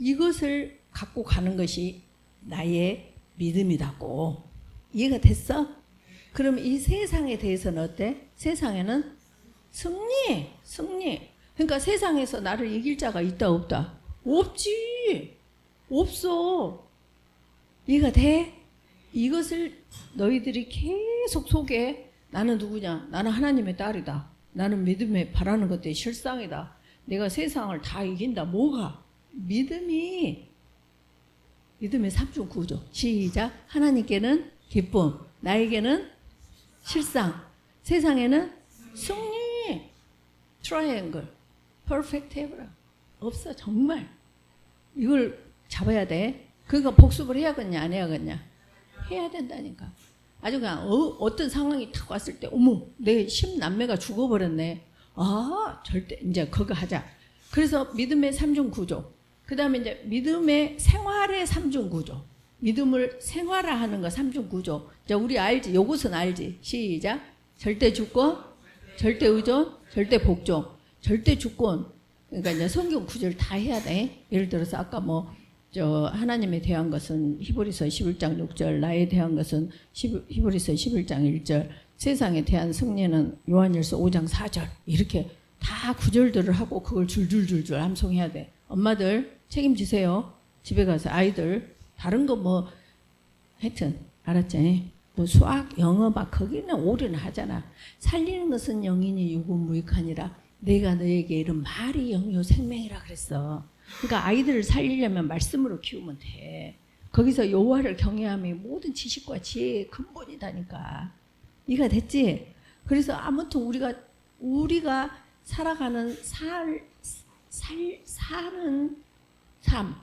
이것을 갖고 가는 것이 나의 믿음이라고. 이해가 됐어? 그럼 이 세상에 대해서는 어때? 세상에는 승리. 그러니까 세상에서 나를 이길 자가 있다 없다? 없지. 없어. 이해가 돼? 이것을 너희들이 계속 속에 나는 누구냐? 나는 하나님의 딸이다. 나는 믿음에 바라는 것들이 실상이다. 내가 세상을 다 이긴다. 뭐가? 믿음의 3중 구조. 시작. 하나님께는 기쁨, 나에게는 실상, 세상에는 승리. 트라이앵글, 퍼펙트 해보라. 없어 정말. 이걸 잡아야 돼. 그러니까 복습을 해야겠냐 안 해야겠냐? 해야 된다니까. 아주 그냥 어떤 상황이 탁 왔을 때 어머 내 10남매가 죽어버렸네. 아 절대 이제 그거 하자. 그래서 믿음의 3중 구조. 그 다음에 이제 믿음의 생활의 3중 구조. 믿음을 생활화하는 거 3중 구조. 자, 우리 알지? 요것은 알지? 시작. 절대 주권, 절대 의존, 절대 복종. 절대 주권. 그러니까 이제 성경 구절 다 해야 돼. 예를 들어서 아까 하나님에 대한 것은 히브리서 11장 6절, 나에 대한 것은 히브리서 11장 1절, 세상에 대한 승리는 요한일서 5장 4절. 이렇게 다 구절들을 하고 그걸 줄줄줄줄 암송해야 돼. 엄마들 책임지세요. 집에 가서 아이들 다른 거 하여튼 알았지? 수학, 영어 막 거기는 올인을 하잖아. 살리는 것은 영이니 유구무익하니라. 내가 너에게 이런 말이 영요 생명이라 그랬어. 그러니까 아이들을 살리려면 말씀으로 키우면 돼. 거기서 여호와를 경외함이 모든 지식과 지혜의 근본이다니까. 이해가 됐지? 그래서 아무튼 우리가 살아가는 사는 삶,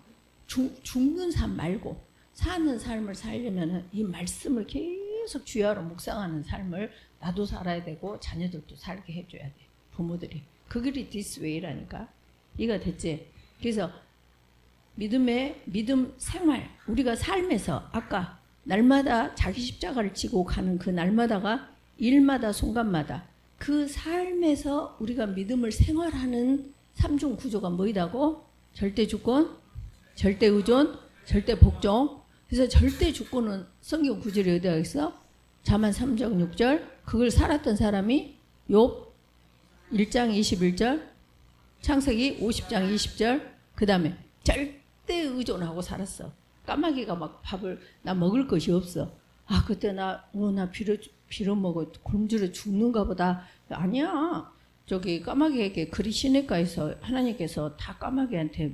죽는 삶 말고 사는 삶을 살려면 이 말씀을 계속 주야로 묵상하는 삶을 나도 살아야 되고 자녀들도 살게 해줘야 돼. 부모들이. 그 길이 this way라니까. 이해가 됐지? 그래서 믿음 생활, 우리가 삶에서 아까 날마다 자기 십자가를 지고 가는 그 날마다가 일마다 순간마다 그 삶에서 우리가 믿음을 생활하는 3중 구조가 뭐이다고? 절대 주권, 절대 의존, 절대 복종. 그래서 절대 주권은 성경 구절이 어디가 있어? 잠언 3장 6절. 그걸 살았던 사람이 욥 1장 21절, 창세기 50장 20절. 그 다음에 절대 의존하고 살았어. 까마귀가 막 밥을 나 먹을 것이 없어. 아 그때 나 빌어 먹어 굶주려 죽는가 보다. 아니야. 저기 까마귀에게 그리 시냇가에서 하나님께서 다 까마귀한테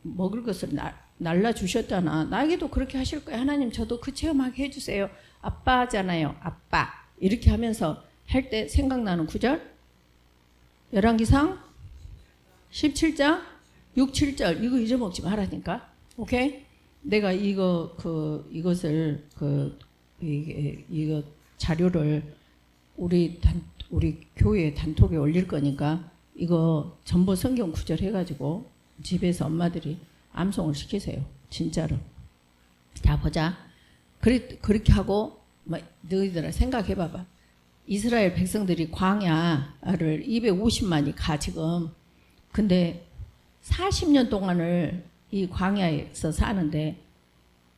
먹을 것을 날라주셨잖아. 나에게도 그렇게 하실 거야. 하나님 저도 그 체험하게 해주세요. 아빠잖아요. 아빠. 이렇게 하면서 할 때 생각나는 구절. 열왕기상 17장 6, 7절. 이거 잊어먹지 말라니까. 오케이? 내가 이것을 이거 자료를 우리 교회 단톡에 올릴 거니까 이거 전부 성경 구절 해가지고 집에서 엄마들이 암송을 시키세요. 진짜로. 자 보자. 그렇게 하고 너희들아 생각해봐봐. 이스라엘 백성들이 광야를 250만이 가 지금. 근데 40년 동안을 이 광야에서 사는데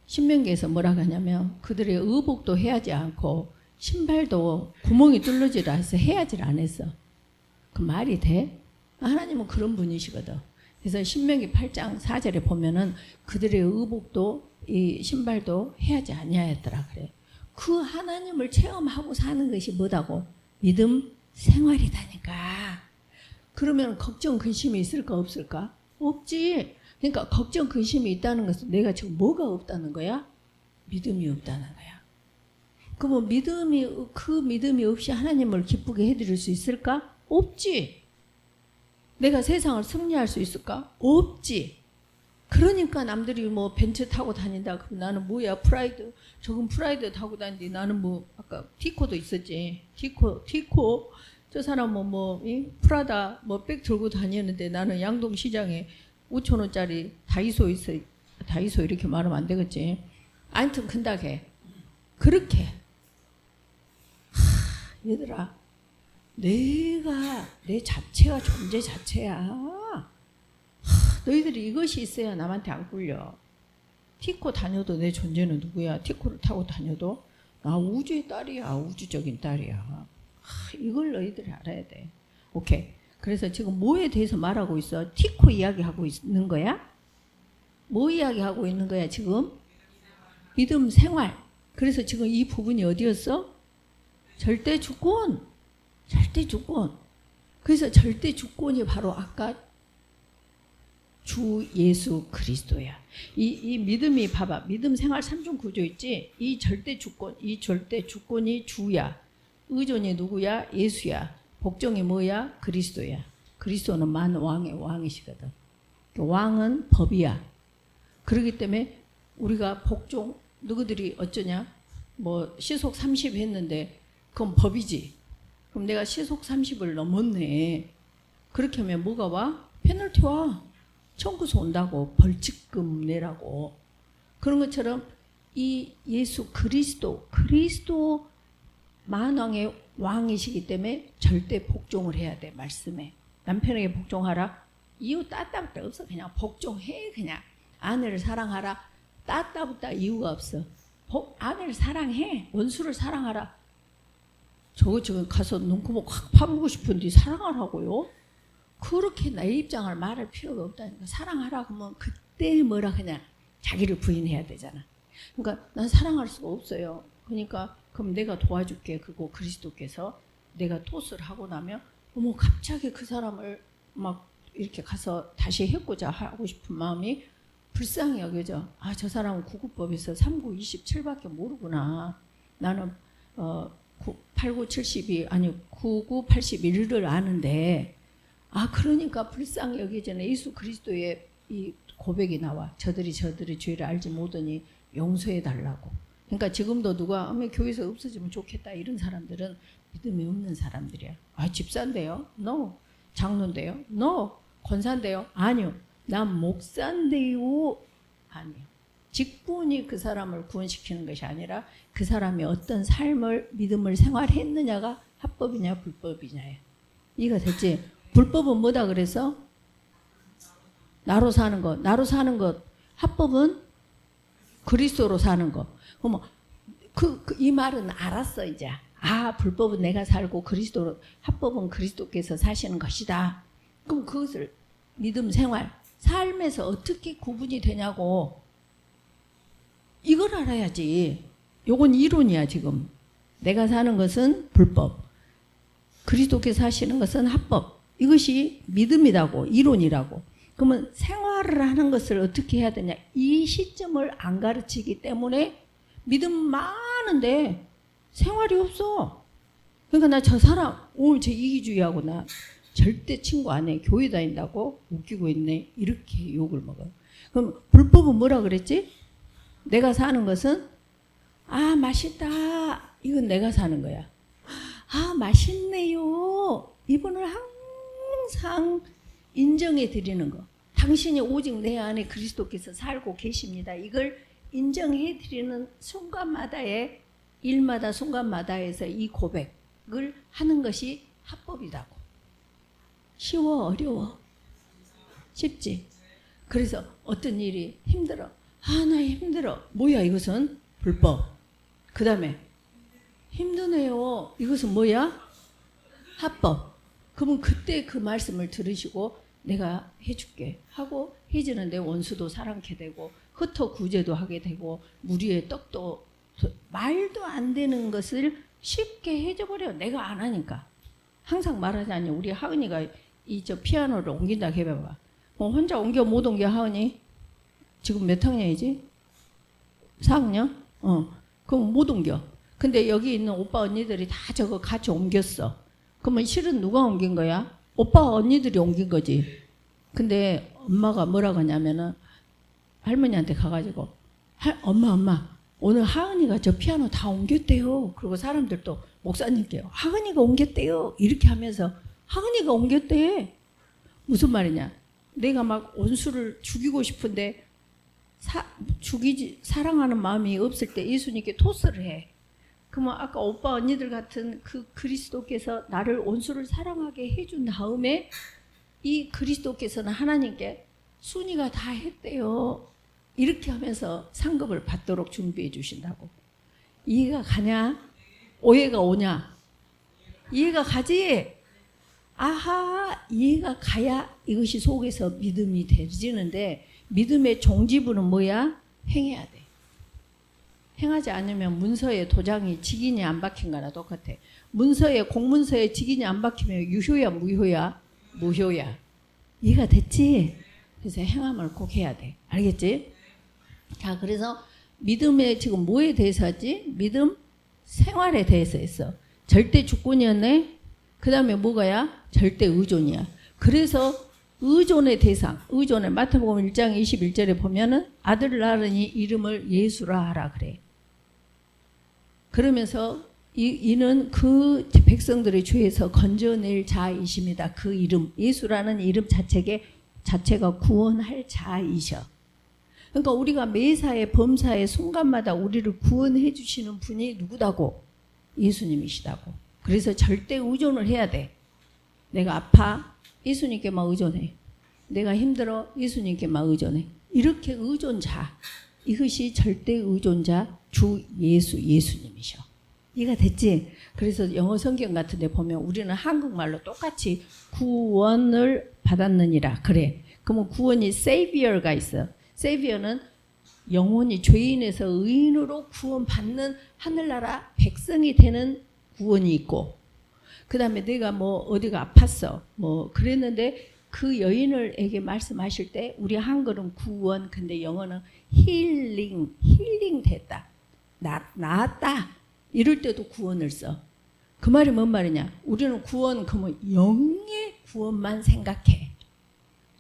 신명기에서 뭐라고 하냐면 그들의 의복도 해하지 않고 신발도 구멍이 뚫려지라 해서 해야지를 안 했어. 그 말이 돼? 하나님은 그런 분이시거든. 그래서 신명기 8장 4절에 보면은 그들의 의복도 이 신발도 해야지 아니하였더라 그래. 그 하나님을 체험하고 사는 것이 뭐다고? 믿음 생활이다니까. 그러면 걱정 근심이 있을까 없을까? 없지. 그러니까 걱정 근심이 있다는 것은 내가 지금 뭐가 없다는 거야? 믿음이 없다는 거야. 그러면 믿음이 없이 하나님을 기쁘게 해드릴 수 있을까? 없지. 내가 세상을 승리할 수 있을까? 없지. 그러니까 남들이 벤츠 타고 다닌다. 그럼 나는 뭐야? 프라이드. 저건 프라이드 타고 다니는데 나는 아까 티코도 있었지. 티코. 저 사람은 프라다 백 들고 다니는데 나는 양동시장에 5,000원짜리 다이소 이렇게 말하면 안 되겠지. 아무튼 근다게. 그렇게. 얘들아. 내가 내 자체가 존재 자체야. 너희들이 이것이 있어야 남한테 안 꿀려. 티코 다녀도 내 존재는 누구야? 티코를 타고 다녀도 나 우주의 딸이야. 우주적인 딸이야. 이걸 너희들이 알아야 돼. 오케이. 그래서 지금 뭐에 대해서 말하고 있어? 티코 이야기하고 있는 거야? 뭐 이야기하고 있는 거야 지금? 믿음 생활. 그래서 지금 이 부분이 어디였어? 절대 주권. 절대 주권. 그래서 절대 주권이 바로 아까 주 예수 그리스도야. 이 믿음이 봐봐. 믿음 생활 3중 구조 있지? 이 절대 주권이 주야. 의존이 누구야? 예수야. 복종이 뭐야? 그리스도야. 그리스도는 만왕의 왕이시거든. 왕은 법이야. 그렇기 때문에 우리가 복종, 너희들이 어쩌냐? 뭐 시속 30 했는데 그건 법이지. 그럼 내가 시속 30을 넘었네. 그렇게 하면 뭐가 와? 페널티 와. 청구서 온다고. 벌칙금 내라고. 그런 것처럼 이 예수 그리스도 만왕의 왕이시기 때문에 절대 복종을 해야 돼. 말씀에. 남편에게 복종하라. 이유 따따붙다 없어. 그냥 복종해. 그냥 아내를 사랑하라. 따따붙다 이유가 없어. 아내를 사랑해. 원수를 사랑하라. 저거 가서 눈구멍 확 파보고 싶은데 사랑하라고요? 그렇게 내 입장을 말할 필요가 없다니까. 사랑하라 그러면 그때 뭐라 그냥 자기를 부인해야 되잖아. 그러니까 난 사랑할 수가 없어요. 그러니까 그럼 내가 도와줄게. 그거 그리스도께서 내가 토스를 하고 나면 어머 갑자기 그 사람을 막 이렇게 가서 다시 해고자 하고 싶은 마음이 불쌍히 여겨져. 아, 저 사람은 구구법에서 3구 27밖에 모르구나. 나는 89 72 아니 99 81을 아는데 아 그러니까 불쌍히 여겨지는 예수 그리스도의 이 고백이 나와. 저들이 죄를 알지 못하니 용서해 달라고. 그러니까 지금도 누가 교회에서 없어지면 좋겠다 이런 사람들은 믿음이 없는 사람들이야. 아 집사인데요? No. 장로인데요? No. 권사인데요? 아니요. 난 목사인데요? 아니요. 직분이 그 사람을 구원시키는 것이 아니라 그 사람이 어떤 삶을 믿음을 생활했느냐가 합법이냐 불법이냐예요. 이해가 됐지? 불법은 뭐다 그래서? 나로 사는 것. 나로 사는 것. 합법은 그리스도로 사는 것. 그럼 이 말은 알았어 이제. 아 불법은 내가 살고 그리스도로 합법은 그리스도께서 사시는 것이다. 그럼 그것을 믿음 생활 삶에서 어떻게 구분이 되냐고. 이걸 알아야지. 요건 이론이야 지금. 내가 사는 것은 불법. 그리스도께서 하시는 것은 합법. 이것이 믿음이라고 이론이라고. 그러면 생활을 하는 것을 어떻게 해야 되냐. 이 시점을 안 가르치기 때문에 믿음 많은데 생활이 없어. 그러니까 나 저 사람 오늘 제 이기주의하고 나 절대 친구 안 해. 교회 다닌다고 웃기고 있네. 이렇게 욕을 먹어요. 그럼 불법은 뭐라 그랬지? 내가 사는 것은 아 맛있다. 이건 내가 사는 거야. 아 맛있네요. 이분을 항상 인정해 드리는 거. 당신이 오직 내 안에 그리스도께서 살고 계십니다. 이걸 인정해 드리는 순간마다의 일마다 순간마다에서 이 고백을 하는 것이 합법이라고. 쉬워 어려워? 쉽지? 그래서 어떤 일이 힘들어. 아 나 힘들어. 뭐야 이것은? 불법. 그 다음에 힘드네요. 이것은 뭐야? 합법. 그러면 그때 그 말씀을 들으시고 내가 해줄게 하고 해주는데 원수도 사랑케 되고 흩어 구제도 하게 되고 무리의 떡도 말도 안 되는 것을 쉽게 해줘버려. 내가 안 하니까. 항상 말하지 않냐. 우리 하은이가 저 피아노를 옮긴다 해봐봐. 혼자 옮겨 못 옮겨 하은이? 지금 몇 학년이지? 4학년? 그럼 못 옮겨. 근데 여기 있는 오빠 언니들이 다 저거 같이 옮겼어. 그러면 실은 누가 옮긴 거야? 오빠 언니들이 옮긴 거지. 근데 엄마가 뭐라고 하냐면은 할머니한테 가가지고 엄마 오늘 하은이가 저 피아노 다 옮겼대요. 그리고 사람들도 목사님께요. 하은이가 옮겼대요. 이렇게 하면서 하은이가 옮겼대. 무슨 말이냐. 내가 막 원수를 죽이고 싶은데 사랑하는 마음이 없을 때 예수님께 토스를 해. 그러면 아까 오빠 언니들 같은 그 그리스도께서 나를 원수를 사랑하게 해준 다음에 이 그리스도께서는 하나님께 순이가 다 했대요. 이렇게 하면서 상급을 받도록 준비해 주신다고. 이해가 가냐? 오해가 오냐? 이해가 가지? 아하, 이해가 가야 이것이 속에서 믿음이 되지는데, 믿음의 종지부는 뭐야? 행해야 돼. 행하지 않으면 문서에 도장이 직인이 안 박힌 거나 똑같아. 문서에, 공문서에 직인이 안 박히면 유효야, 무효야? 무효야. 이해가 됐지? 그래서 행함을 꼭 해야 돼. 알겠지? 자, 그래서 믿음에 지금 뭐에 대해서 하지? 믿음 생활에 대해서 했어. 절대 주권이었네? 그 다음에 뭐가야? 절대 의존이야. 그래서 의존의 대상, 의존의 마태복음 1장 21절에 보면은 아들을 낳으니 이름을 예수라 하라 그래. 그러면서 이는 그 백성들의 죄에서 건져낼 자이십니다. 그 이름, 예수라는 이름 자체가 구원할 자이셔. 그러니까 우리가 매사에 범사에 순간마다 우리를 구원해 주시는 분이 누구다고? 예수님이시다고. 그래서 절대 의존을 해야 돼. 내가 아파? 예수님께만 의존해. 내가 힘들어? 예수님께만 의존해. 이렇게 의존자, 이것이 절대 의존자 주 예수님이셔. 이해가 됐지? 그래서 영어 성경 같은 데 보면 우리는 한국말로 똑같이 구원을 받았느니라 그래. 그러면 구원이 Savior가 있어. Savior는 영혼이 죄인에서 의인으로 구원받는 하늘나라 백성이 되는 구원이 있고, 그 다음에 내가 뭐 어디가 아팠어 뭐 그랬는데 그 여인을에게 말씀하실 때 우리 한글은 구원, 근데 영어는 힐링 됐다, 나았다, 이럴 때도 구원을 써. 그 말이 뭔 말이냐? 우리는 구원 그러면 영의 구원만 생각해.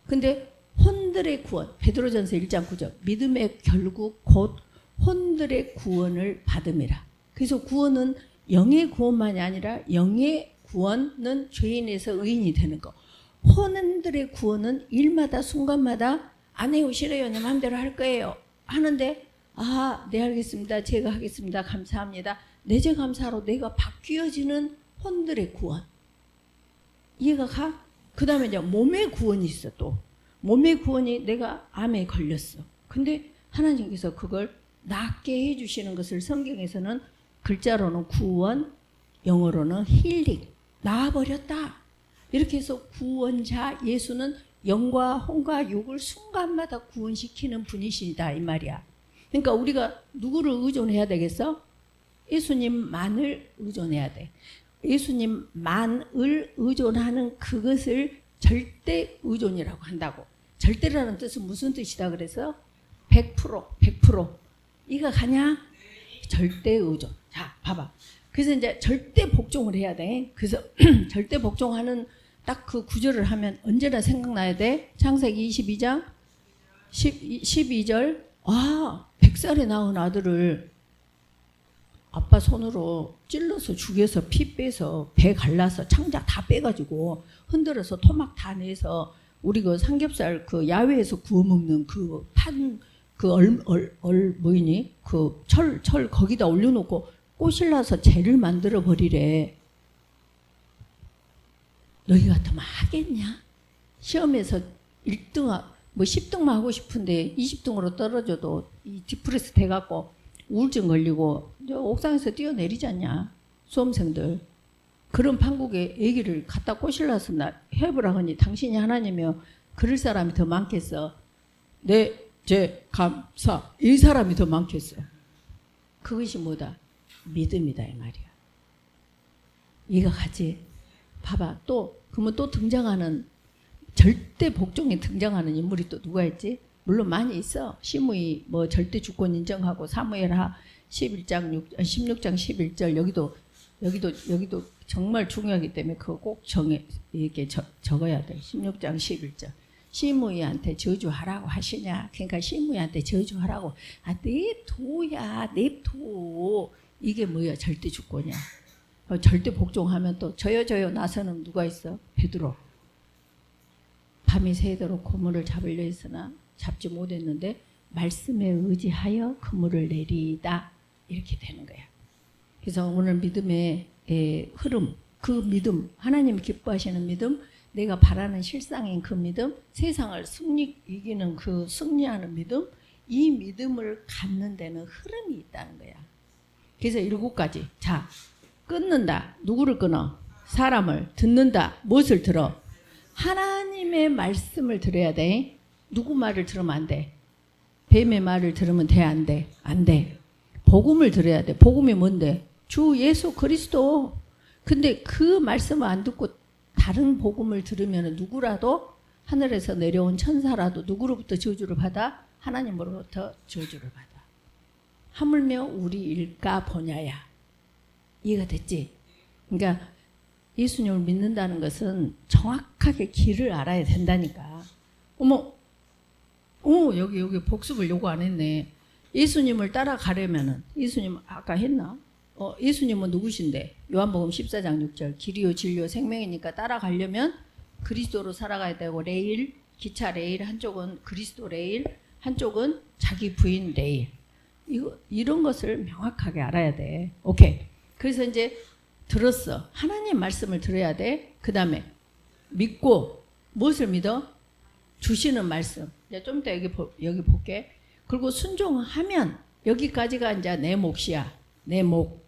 근데 혼들의 구원, 베드로전서 1장 9절, 믿음의 결국 곧 혼들의 구원을 받음이라. 그래서 구원은 영의 구원만이 아니라 영의 구원은 죄인에서 의인이 되는 거. 혼들의 구원은 일마다 순간마다 안 해요, 싫어요, 내 마음대로 할 거예요 하는데, 아, 네 알겠습니다, 제가 하겠습니다, 감사합니다, 내제 감사로 내가 바뀌어지는 혼들의 구원. 이해가 가? 그 다음에 이제 몸의 구원이 있어. 또 몸의 구원이 내가 암에 걸렸어. 근데 하나님께서 그걸 낫게 해주시는 것을 성경에서는 글자로는 구원, 영어로는 힐링, 나아버렸다. 이렇게 해서 구원자 예수는 영과 혼과 육을 순간마다 구원시키는 분이시다 이 말이야. 그러니까 우리가 누구를 의존해야 되겠어? 예수님만을 의존해야 돼. 예수님만을 의존하는 그것을 절대 의존이라고 한다고. 절대라는 뜻은 무슨 뜻이다 그래서? 100%. 이가 가냐? 절대 의존. 자, 봐봐. 그래서 이제 절대 복종을 해야 돼. 그래서 절대 복종하는 딱 그 구절을 하면 언제나 생각나야 돼. 창세기 22장 12절. 아, 100살에 낳은 아들을 아빠 손으로 찔러서 죽여서 피 빼서 배 갈라서 창자 다 빼가지고 흔들어서 토막 다 내서 우리 그 삼겹살 그 야외에서 구워 먹는 그 판 그 뭐이니 그 철 거기다 올려놓고 꼬실라서 죄를 만들어 버리래. 너희 같으면 하겠냐? 시험에서 1등 뭐 10등만 하고 싶은데 20등으로 떨어져도 이 디프레스 돼갖고 우울증 걸리고 옥상에서 뛰어내리지 않냐? 수험생들. 그런 판국에 애기를 갖다 꼬실라서 해보라 하니 당신이 하나님이여 그럴 사람이 더 많겠어. 제 감사 이 사람이 더 많겠어. 그것이 뭐다? 믿음이다 이 말이야. 이가 가지. 봐봐. 또 그러면 또 등장하는 절대 복종에 등장하는 인물이 또 누가 있지? 물론 많이 있어. 시므이 뭐 절대 주권 인정하고 사무엘하 16장 11절 여기도 정말 중요하기 때문에 그거 꼭 이렇게 적어야 돼. 16장 11절. 시므이한테 저주하라고 하시냐? 그러니까 시므이한테 저주하라고. 아, 냅둬. 이게 뭐야? 절대 주권이야. 절대 복종하면 또 저요 나서는 누가 있어? 베드로. 밤이 새도록 그물을 잡으려 했으나 잡지 못했는데 말씀에 의지하여 그물을 내리다. 이렇게 되는 거야. 그래서 오늘 믿음의 흐름, 그 믿음, 하나님이 기뻐하시는 믿음, 내가 바라는 실상인 그 믿음, 세상을 이기는 그 승리하는 믿음, 이 믿음을 갖는 데는 흐름이 있다는 거야. 그래서 7가지. 자, 끊는다. 누구를 끊어? 사람을. 듣는다. 무엇을 들어? 하나님의 말씀을 들어야 돼. 누구 말을 들으면 안 돼? 뱀의 말을 들으면 돼? 안 돼? 안 돼. 복음을 들어야 돼. 복음이 뭔데? 주 예수 그리스도. 근데 그 말씀을 안 듣고 다른 복음을 들으면 누구라도 하늘에서 내려온 천사라도 누구로부터 저주를 받아? 하나님으로부터 저주를 받아. 하물며 우리 일까 보냐야. 이해가 됐지? 그러니까 예수님을 믿는다는 것은 정확하게 길을 알아야 된다니까. 어머, 여기 복습을 요구 안 했네. 예수님을 따라가려면은, 예수님 아까 했나? 예수님은 누구신데? 요한복음 14장 6절. 길이요 진리요 생명이니까 따라가려면 그리스도로 살아가야 되고, 레일, 기차 레일, 한쪽은 그리스도 레일, 한쪽은 자기 부인 레일. 이런 것을 명확하게 알아야 돼. 오케이. 그래서 이제 들었어. 하나님 말씀을 들어야 돼. 그 다음에 믿고, 무엇을 믿어? 주시는 말씀. 이제 좀 이따 여기 볼게. 그리고 순종하면, 여기까지가 이제 내 몫이야. 내 몫.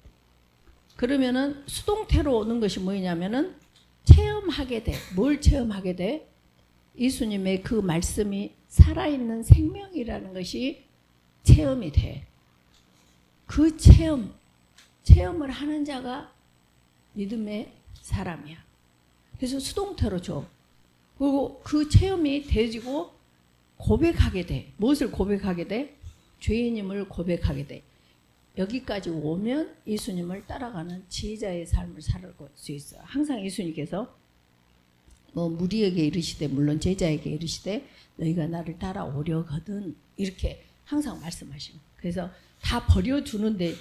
그러면은 수동태로 오는 것이 뭐냐면은 체험하게 돼. 뭘 체험하게 돼? 예수님의 그 말씀이 살아있는 생명이라는 것이 체험이 돼. 그 체험을 하는 자가 믿음의 사람이야. 그래서 수동태로 줘. 그리고 그 체험이 되지고 고백하게 돼. 무엇을 고백하게 돼? 죄인임을 고백하게 돼. 여기까지 오면 예수님을 따라가는 제자의 삶을 살 수 있어요. 항상 예수님께서 무리에게 이르시되, 물론 제자에게 이르시되, 너희가 나를 따라오려거든, 이렇게 항상 말씀하시는. 그래서 다 버려두는데,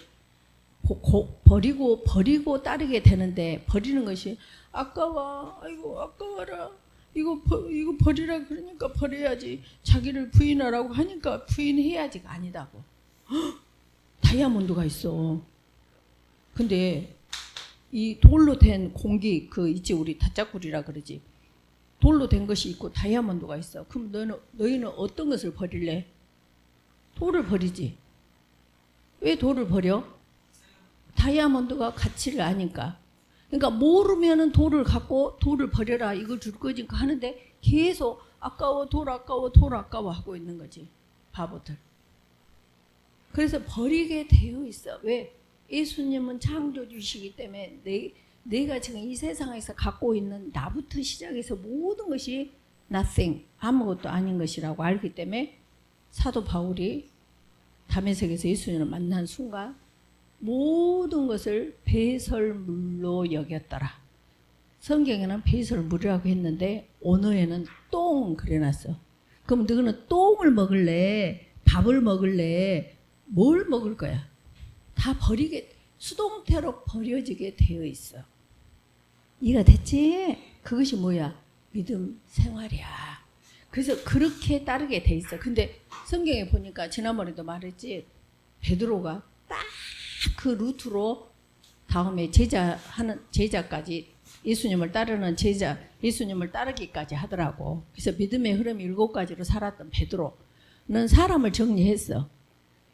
버리고 따르게 되는데, 버리는 것이 아까워, 아이고 아까워라, 이거 버리라 그러니까 버려야지, 자기를 부인하라고 하니까 부인해야지가 아니다고. 다이아몬드가 있어. 근데 이 돌로 된 공기, 있지, 우리 다짜꾸리라 그러지. 돌로 된 것이 있고 다이아몬드가 있어. 그럼 너희는 어떤 것을 버릴래? 돌을 버리지. 왜 돌을 버려? 다이아몬드가 가치를 아니까. 그러니까 모르면은 돌을 갖고 돌을 버려라, 이걸 줄 거니까 하는데 계속 아까워, 돌 아까워, 돌 아까워 하고 있는 거지. 바보들. 그래서 버리게 되어 있어. 왜? 예수님은 창조주시기 때문에 내가 지금 이 세상에서 갖고 있는 나부터 시작해서 모든 것이 nothing, 아무것도 아닌 것이라고 알기 때문에 사도 바울이 다메섹에서 예수님을 만난 순간 모든 것을 배설물로 여겼더라. 성경에는 배설물이라고 했는데 언어에는 똥 그래놨어. 그럼 너는 똥을 먹을래? 밥을 먹을래? 뭘 먹을 거야? 다 수동태로 버려지게 되어 있어. 이해가 됐지? 그것이 뭐야? 믿음 생활이야. 그래서 그렇게 따르게 돼 있어. 근데 성경에 보니까 지난번에도 말했지, 베드로가 딱 그 루트로 다음에 제자까지, 예수님을 따르는 제자, 예수님을 따르기까지 하더라고. 그래서 믿음의 흐름이 7가지로 살았던 베드로는 사람을 정리했어.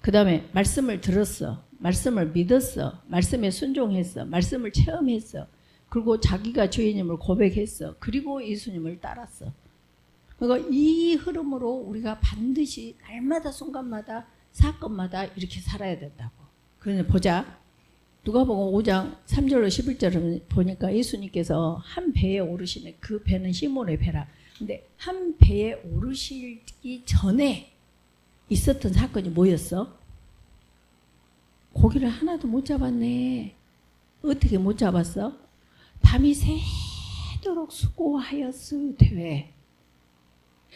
그 다음에 말씀을 들었어. 말씀을 믿었어. 말씀에 순종했어. 말씀을 체험했어. 그리고 자기가 죄인임을 고백했어. 그리고 예수님을 따랐어. 그러니까 이 흐름으로 우리가 반드시 날마다, 순간마다, 사건마다 이렇게 살아야 된다고. 그러니 보자. 누가복음 5장 3절로 11절을 보니까 예수님께서 한 배에 오르시네. 그 배는 시몬의 배라. 근데 한 배에 오르시기 전에 있었던 사건이 뭐였어? 고기를 하나도 못 잡았네. 어떻게 못 잡았어? 밤이 새도록 수고하였으되.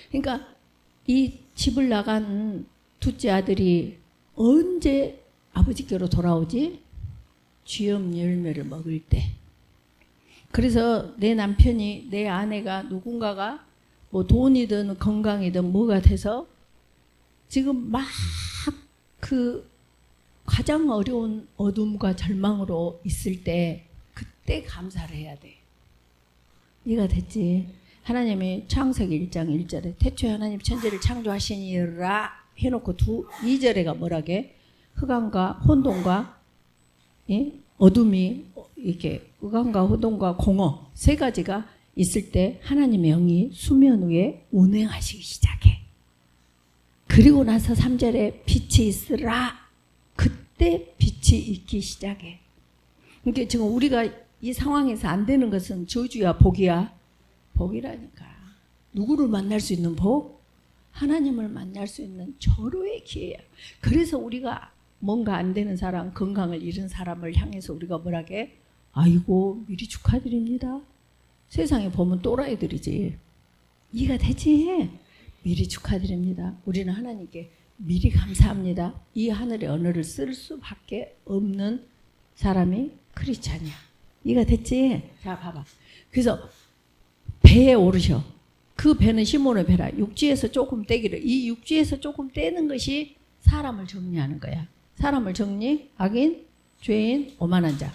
그러니까 이 집을 나간 둘째 아들이 언제 아버지께로 돌아오지? 쥐염 열매를 먹을 때. 그래서 내 남편이, 내 아내가, 누군가가 뭐 돈이든 건강이든 뭐가 돼서 지금 막 그 가장 어려운 어둠과 절망으로 있을 때, 그때 감사를 해야 돼. 이해가 됐지? 하나님이 창세기 1장 1절에 태초에 하나님 천지를 창조하시니라 해놓고 2절에가 뭐라게? 흑암과 혼돈과 예? 어둠이 이렇게 흑암과 혼돈과 공허 세 가지가 있을 때 하나님의 영이 수면 위에 운행하시기 시작해. 그리고 나서 3절에 빛이 있으라. 그때 빛이 있기 시작해. 그러니까 지금 우리가 이 상황에서 안 되는 것은 저주야 복이야? 복이라니까. 누구를 만날 수 있는 복? 하나님을 만날 수 있는 절호의 기회야. 그래서 우리가 뭔가 안 되는 사람, 건강을 잃은 사람을 향해서 우리가 뭐라게? 아이고 미리 축하드립니다. 세상에 보면 또라이들이지. 이해가 되지? 미리 축하드립니다. 우리는 하나님께 미리 감사합니다. 이 하늘의 언어를 쓸 수밖에 없는 사람이 크리스찬이야. 이해가 됐지? 자 봐봐. 그래서 배에 오르셔. 그 배는 시몬의 배라. 육지에서 조금 떼기를. 이 육지에서 조금 떼는 것이 사람을 정리하는 거야. 사람을 정리, 악인, 죄인, 오만한 자.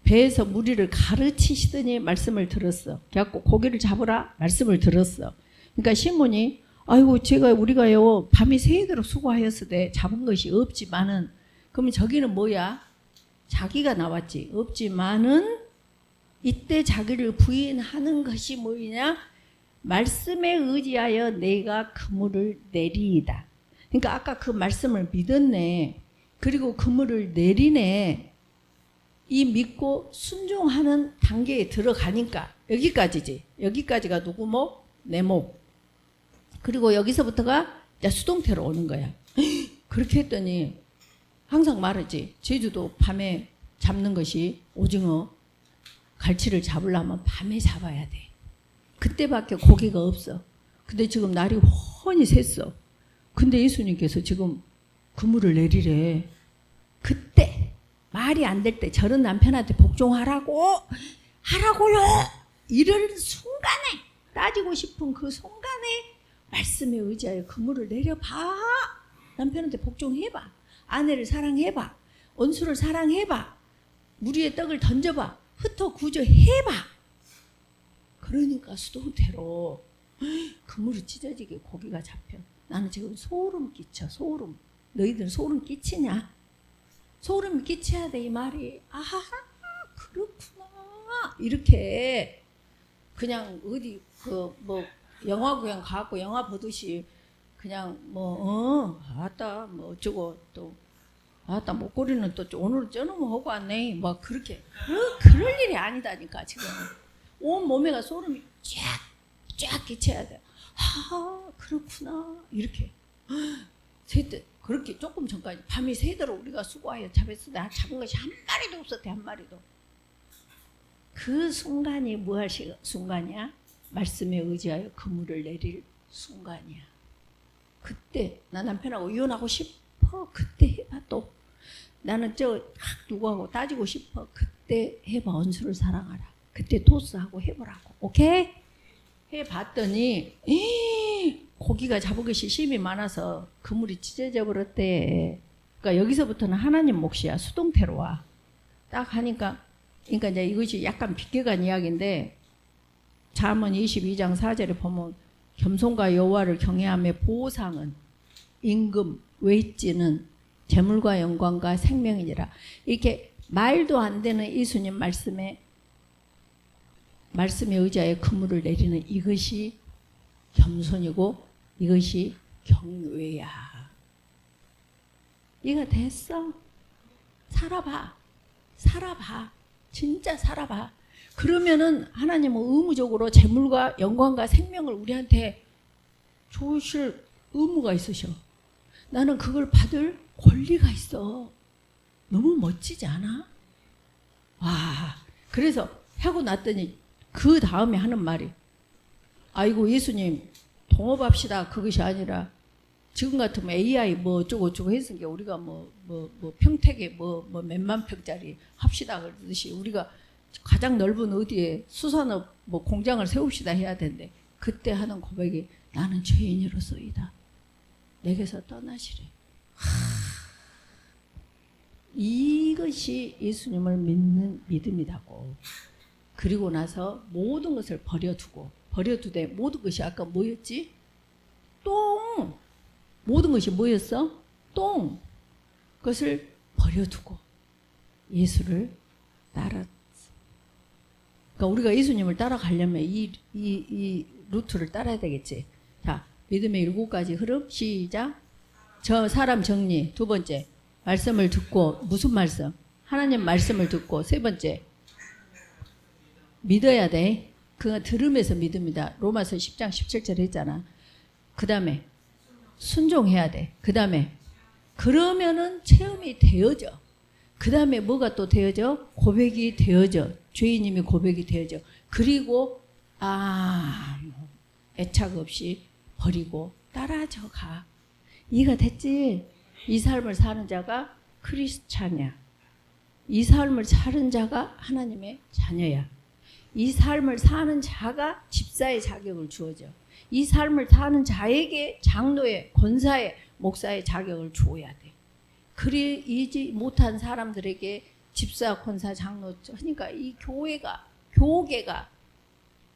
배에서 무리를 가르치시더니 말씀을 들었어. 그래갖고 고기를 잡으라 말씀을 들었어. 그러니까 시몬이 아이고 우리가요 밤이 새도록 수고하였으되 잡은 것이 없지만은 그러면 저기는 뭐야? 자기가 나왔지. 없지만은 이때 자기를 부인하는 것이 뭐냐? 말씀에 의지하여 내가 그물을 내리이다. 그러니까 아까 그 말씀을 믿었네. 그리고 그물을 내리네. 이 믿고 순종하는 단계에 들어가니까 여기까지지. 여기까지가 누구 목? 내 목. 그리고 여기서부터가 이제 수동태로 오는 거야. 그렇게 했더니 항상 말하지. 제주도 밤에 잡는 것이 오징어, 갈치를 잡으려면 밤에 잡아야 돼. 그때밖에 고기가 없어. 근데 지금 날이 훤히 샜어. 근데 예수님께서 지금 그물을 내리래. 그때 말이 안 될 때 저런 남편한테 복종하라고 하라고요. 이럴 순간에 따지고 싶은 그 순간에 말씀에 의지하여 그물을 내려봐. 남편한테 복종해봐. 아내를 사랑해봐. 원수를 사랑해봐. 무리의 떡을 던져봐. 흩어 구조해봐. 그러니까 수동태로 그물이 찢어지게 고기가 잡혀. 나는 지금 소름 끼쳐. 소름. 너희들 소름 끼치냐? 소름 끼쳐야 돼 이 말이. 아하 그렇구나. 이렇게 그냥 어디 그 뭐 영화 구경 가고 영화 보듯이 그냥 아따 뭐 어쩌고 또 아따 목걸이는 또 오늘 쪄놓으면 하고 왔네. 막 그렇게 그럴 일이 아니다니까. 지금 온 몸에가 소름이 쫙 끼쳐야 돼. 아 그렇구나. 이렇게 새때 그렇게 조금 전까지 밤이 새도록 우리가 수고하여 잡았어. 나 잡은 것이 한 마리도 없었대. 한 마리도. 그 순간이 뭐 할 순간이야? 말씀에 의지하여 그물을 내릴 순간이야. 그때 나 남편하고 이혼하고 싶어. 그때 해봐. 또 나는 누구하고 따지고 싶어. 그때 해봐. 원수를 사랑하라. 그때 토스하고 해보라고. 오케이? 해봤더니 고기가 잡은 것이 심이 많아서 그물이 찢어져 버렸대. 그러니까 여기서부터는 하나님 몫이야. 수동태로 와. 딱 하니까 그러니까 이제 이것이 약간 빗겨간 이야기인데 잠언 22장 4절에 보면 겸손과 여호와를 경외함의 보상은 임금, 외지는 재물과 영광과 생명이니라. 이렇게 말도 안 되는 예수님 말씀에 의지하여 그물을 내리는 이것이 겸손이고 이것이 경외야. 이거 됐어? 살아봐. 진짜 살아봐. 그러면은 하나님은 의무적으로 재물과 영광과 생명을 우리한테 주실 의무가 있으셔. 나는 그걸 받을 권리가 있어. 너무 멋지지 않아? 와, 그래서 하고 났더니 그 다음에 하는 말이 아이고 예수님 동업합시다. 그것이 아니라 지금 같으면 AI 뭐 어쩌고 했으니까 우리가 뭐 평택에 뭐 몇만 평짜리 합시다 그러듯이 우리가 가장 넓은 어디에 수산업 뭐 공장을 세웁시다 해야 되는데 그때 하는 고백이 나는 죄인으로서이다. 내게서 떠나시래. 이것이 예수님을 믿는 믿음이라고. 그리고 나서 모든 것을 버려두고 버려도 돼. 모든 것이 아까 뭐였지? 똥. 모든 것이 뭐였어? 똥. 그것을 버려두고 예수를 따라. 그러니까 우리가 예수님을 따라가려면 이 루트를 따라야 되겠지. 자, 믿음의 7가지 흐름 시작. 저 사람 정리. 두 번째, 말씀을 듣고. 무슨 말씀? 하나님 말씀을 듣고. 세 번째, 믿어야 돼. 그거 들으면서 믿습니다. 로마서 10장 17절 했잖아. 그 다음에 순종해야 돼. 그 다음에 그러면은 체험이 되어져. 그 다음에 뭐가 또 되어져? 고백이 되어져. 죄인님이 고백이 되어져. 그리고 애착 없이 버리고 따라져 가. 이해가 됐지? 이 삶을 사는 자가 크리스찬이야. 이 삶을 사는 자가 하나님의 자녀야. 이 삶을 사는 자가 집사의 자격을 주어져. 이 삶을 사는 자에게 장로의, 권사의, 목사의 자격을 주어야 돼. 그리지 못한 사람들에게 집사, 권사, 장로 하니까 이 교계가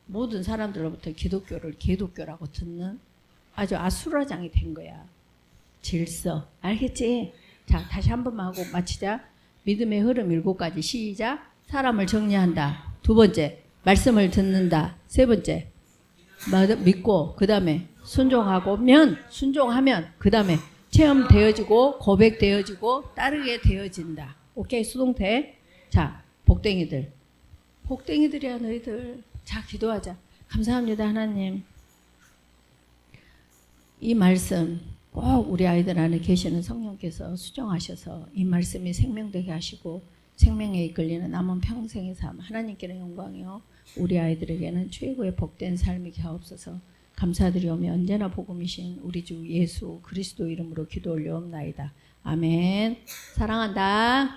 모든 사람들로부터 기독교를 개독교라고 듣는 아주 아수라장이 된 거야. 질서. 알겠지? 자, 다시 한 번만 하고 마치자. 믿음의 흐름 7가지 시작. 사람을 정리한다. 두 번째, 말씀을 듣는다. 세 번째, 믿고 그 다음에 순종하면 그 다음에 체험되어지고 고백되어지고 따르게 되어진다. 오케이, 수동태. 자, 복댕이들이야 너희들. 자, 기도하자. 감사합니다 하나님. 이 말씀 꼭 우리 아이들 안에 계시는 성령께서 수정하셔서 이 말씀이 생명되게 하시고 생명에 이끌리는 남은 평생의 삶 하나님께는 영광이요 우리 아이들에게는 최고의 복된 삶이게 하옵소서. 감사드리오며 언제나 복음이신 우리 주 예수 그리스도 이름으로 기도 올려옵나이다. 아멘. 사랑한다.